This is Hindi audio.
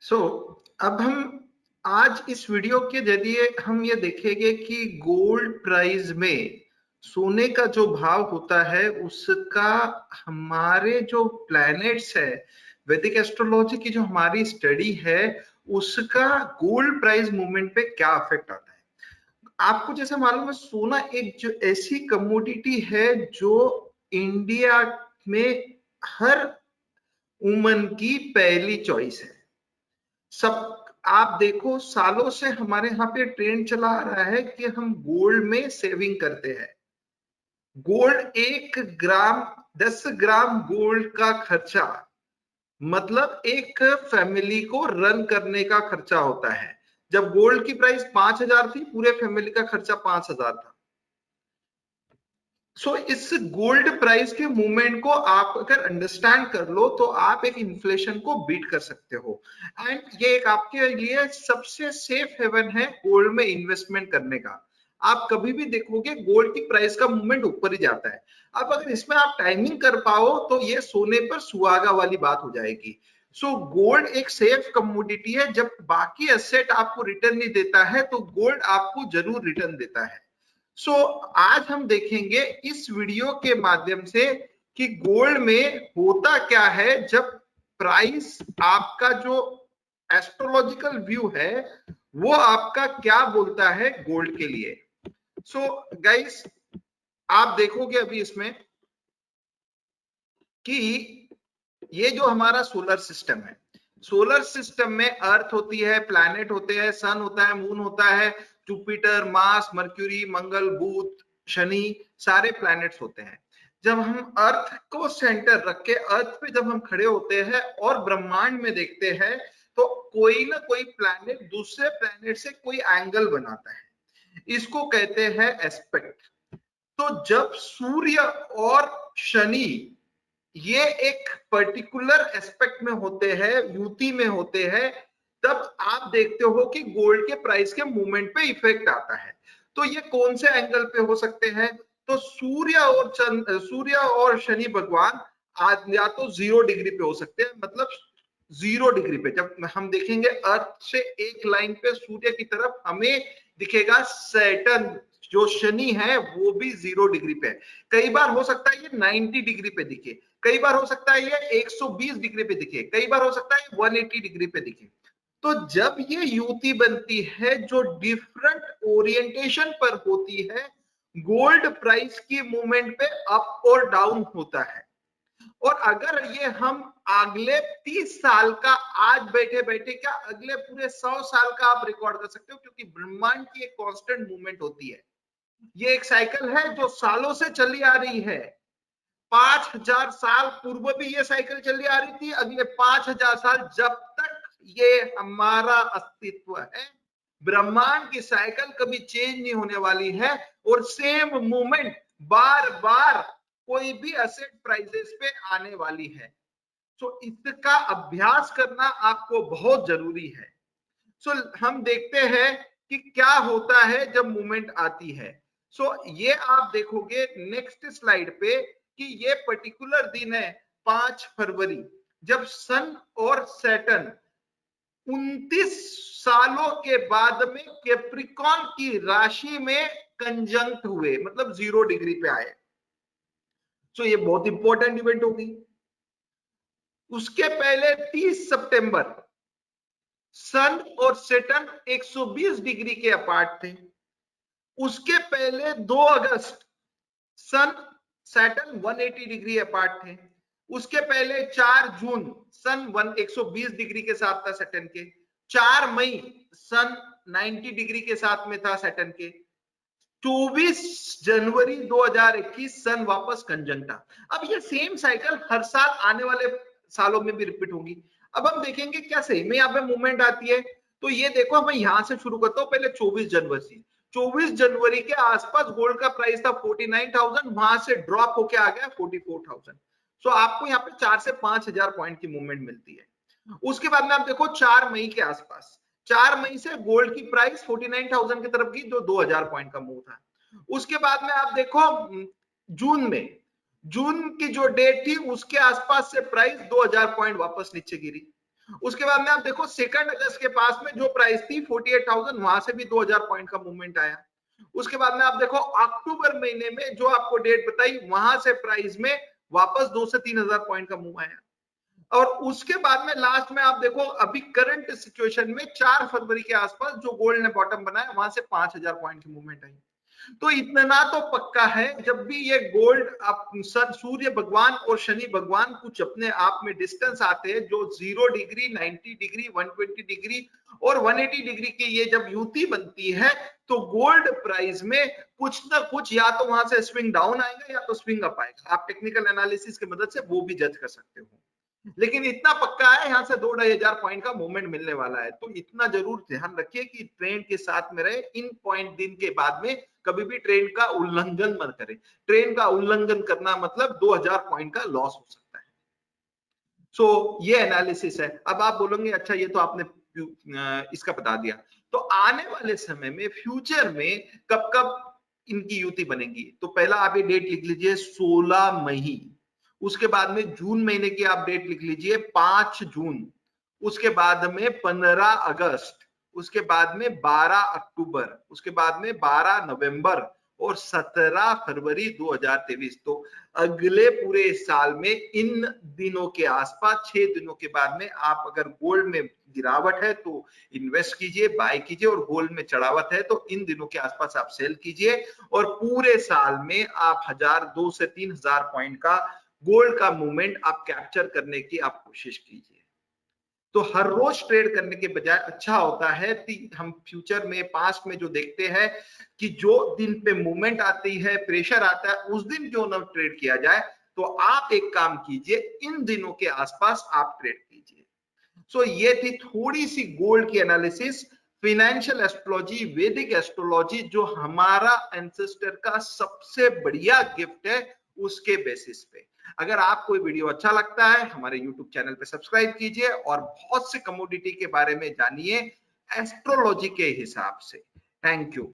सो अब हम आज इस वीडियो के जरिए हम ये देखेंगे कि गोल्ड प्राइस में सोने का जो भाव होता है उसका हमारे जो प्लैनेट्स है, वैदिक एस्ट्रोलॉजी की जो हमारी स्टडी है उसका गोल्ड प्राइस मूवमेंट पे क्या इफेक्ट आता है। आपको जैसे मालूम है, सोना एक जो ऐसी कमोडिटी है जो इंडिया में हर वुमन की पहली चॉइस है। सब आप देखो, सालों से हमारे यहाँ पे ट्रेंड चला आ रहा है कि हम गोल्ड में सेविंग करते हैं। गोल्ड 1 ग्राम 10 ग्राम गोल्ड का खर्चा मतलब एक फैमिली को रन करने का खर्चा होता है। जब गोल्ड की प्राइस 5,000 थी, पूरे फैमिली का खर्चा 5,000 था। इस गोल्ड प्राइस के मूवमेंट को आप अगर अंडरस्टैंड कर लो तो आप एक इन्फ्लेशन को बीट कर सकते हो। एंड ये एक आपके लिए सबसे सेफ हेवन है गोल्ड में इन्वेस्टमेंट करने का। आप कभी भी देखोगे गोल्ड की प्राइस का मूवमेंट ऊपर ही जाता है। अब अगर इसमें आप टाइमिंग कर पाओ तो ये सोने पर सुहागा वाली बात हो जाएगी। गोल्ड एक सेफ कमोडिटी है। जब बाकी एसेट आपको रिटर्न नहीं देता है तो गोल्ड आपको जरूर रिटर्न देता है। आज हम देखेंगे इस वीडियो के माध्यम से कि गोल्ड में होता क्या है जब प्राइस, आपका जो एस्ट्रोलॉजिकल व्यू है वो आपका क्या बोलता है गोल्ड के लिए। गाइस, आप देखोगे अभी इसमें कि ये जो हमारा सोलर सिस्टम है, सोलर सिस्टम में अर्थ होती है, प्लैनेट होते हैं, सन होता है, मून होता है, जुपिटर, मार्स, मर्क्यूरी, मंगल, बुध, शनि, सारे प्लैनेट्स होते हैं। जब हम अर्थ को सेंटर रख के अर्थ पे जब हम खड़े होते हैं और ब्रह्मांड में देखते हैं तो कोई ना कोई प्लैनेट दूसरे प्लैनेट से कोई एंगल बनाता है, इसको कहते हैं एस्पेक्ट। तो जब सूर्य और शनि ये एक पर्टिकुलर एस्पेक्ट में होते हैं, युति में होते हैं, तब आप देखते हो कि गोल्ड के प्राइस के मूवमेंट पे इफेक्ट आता है। तो ये कौन से एंगल पे हो सकते हैं? तो सूर्य और शनि भगवान या तो 0 डिग्री पे हो सकते हैं, मतलब 0 डिग्री पे जब हम देखेंगे अर्थ से एक लाइन पे सूर्य की तरफ हमें दिखेगा सैटर्न जो शनि है वो भी 0 डिग्री पे। कई बार हो सकता है ये 90 डिग्री पे दिखे, कई बार हो सकता है ये 120 डिग्री पे दिखे, कई बार हो सकता है 180 डिग्री पे दिखे। तो जब ये युति बनती है जो डिफरेंट ओरिएंटेशन पर होती है, गोल्ड प्राइस की मूवमेंट पे अप और डाउन होता है। और अगर ये हम अगले 30 साल का आज बैठे बैठे क्या अगले पूरे 100 साल का आप रिकॉर्ड कर सकते हो, क्योंकि ब्रह्मांड की एक कांस्टेंट मूवमेंट होती है। ये एक साइकिल है जो सालों से चली आ रही है। 5,000 साल पूर्व भी ये साइकिल चली आ रही थी, अगले 5,000 साल जब तक ये हमारा अस्तित्व है, ब्रह्मांड की साइकिल कभी चेंज नहीं होने वाली है और सेम मूवमेंट बार बार कोई भी एसेट प्राइसेस पे आने वाली है। इसका अभ्यास करना आपको बहुत जरूरी है। हम देखते हैं कि क्या होता है जब मूवमेंट आती है। ये आप देखोगे नेक्स्ट स्लाइड पे कि ये पर्टिकुलर दिन है 5 फरवरी, जब सन और सैटर्न 29 सालों के बाद में कैप्रिकॉन की राशि में कंजंक्ट हुए, मतलब 0 डिग्री पे आए। ये बहुत इंपॉर्टेंट इवेंट होगी। उसके पहले 30 सितंबर सन और सैटर्न 120 डिग्री के अपार्ट थे। उसके पहले 2 अगस्त सन सैटर्न 180 डिग्री अपार्ट थे। उसके पहले 4 जून सन 120 डिग्री के साथ था सैटर्न के। 4 मई सन 90 डिग्री के साथ में था सैटर्न के। 24 जनवरी 2021 सन वापस कंजंक्टा। अब ये सेम साइकिल हर साल आने वाले सालों में भी रिपीट होगी। अब हम देखेंगे क्या सही में यहाँ पे मूवमेंट आती है। तो ये देखो, मैं यहां से शुरू करता हूँ पहले 24 जनवरी से। 24 जनवरी के आसपास गोल्ड का प्राइस था 49,000, वहां से ड्रॉप होके आ गया 44,000। आपको यहाँ पे 4 से 5,000 पॉइंट की मूवमेंट मिलती है। उसके बाद में आप देखो 4 मई के आसपास, 4 मई से गोल्ड की प्राइस 49,000 की तरफ गई, जो 2,000 पॉइंट का मूव था। उसके बाद में आप देखो जून में, जून की जो डेट थी उसके आसपास से प्राइस 2,000 पॉइंट वापस नीचे गिरी। उसके बाद में आप देखो 2 अगस्त के पास में जो प्राइस थी 48,000, वहां से भी 2000 पॉइंट का मूवमेंट आया। उसके बाद में आप देखो अक्टूबर महीने में जो आपको डेट बताई, वहां से प्राइस में वापस 2 से 3,000 पॉइंट का मूव आया। और उसके बाद में लास्ट में आप देखो अभी करंट सिचुएशन में 4 फरवरी के आसपास जो गोल्ड ने बॉटम बनाया, वहां से 5,000 पॉइंट की मूवमेंट आई। तो इतना तो पक्का है, जब भी ये गोल्ड सूर्य भगवान और शनि भगवान कुछ अपने आप में डिस्टेंस आते हैं, जो 0 डिग्री, 90 डिग्री, 120 डिग्री और 180 डिग्री की ये जब युति बनती है, तो गोल्ड प्राइस में कुछ ना कुछ या तो वहां से स्विंग डाउन आएगा या तो स्विंग अप आएगा। आप टेक्निकल एनालिसिस की मदद से वो भी जज कर सकते हो, लेकिन इतना पक्का है यहाँ से 2-2,500 पॉइंट का मूवमेंट मिलने वाला है। तो इतना जरूर ध्यान रखिए कि ट्रेंड के साथ में रहे। इन पॉइंट दिन के बाद में कभी भी ट्रेंड का उल्लंघन मत करें। ट्रेंड का उल्लंघन करना मतलब 2,000 पॉइंट का लॉस हो सकता है। सो ये एनालिसिस है। अब आप बोलोगे अच्छा ये तो आपने इसका बता दिया, तो आने वाले समय में फ्यूचर में कब कब इनकी युति बनेगी, तो पहला आप ये डेट लिख लीजिए 16 मई। उसके बाद में जून महीने की आप डेट लिख लीजिए 5 जून। उसके बाद में 15 अगस्त। उसके बाद में 12 अक्टूबर। उसके बाद में 12 नवंबर और 17 फरवरी 2023। तो अगले पूरे साल में इन दिनों के आसपास 6 दिनों के बाद में आप अगर गोल्ड में गिरावट है तो इन्वेस्ट कीजिए, बाय कीजिए, और गोल्ड में चढ़ावट है तो इन दिनों के आसपास आप सेल कीजिए। और पूरे साल में आप 1,000, 2 से 3,000 पॉइंट का गोल्ड का मूवमेंट आप कैप्चर करने की आप कोशिश कीजिए। तो हर रोज ट्रेड करने के बजाय अच्छा होता है कि हम फ्यूचर में, पास्ट में जो देखते हैं कि जो दिन पे मूवमेंट आती है, प्रेशर आता है, उस दिन क्यों ना ट्रेड किया जाए। तो आप एक काम कीजिए, इन दिनों के आसपास आप ट्रेड कीजिए। सो ये थी थोड़ी सी गोल्ड की एनालिसिस। फाइनेंशियल एस्ट्रोलॉजी, वैदिक एस्ट्रोलॉजी जो हमारा एंसेस्टर का सबसे बढ़िया गिफ्ट है, उसके बेसिस पे। अगर आपको वीडियो अच्छा लगता है, हमारे YouTube चैनल पे सब्सक्राइब कीजिए और बहुत से कमोडिटी के बारे में जानिए एस्ट्रोलॉजी के हिसाब से। Thank you.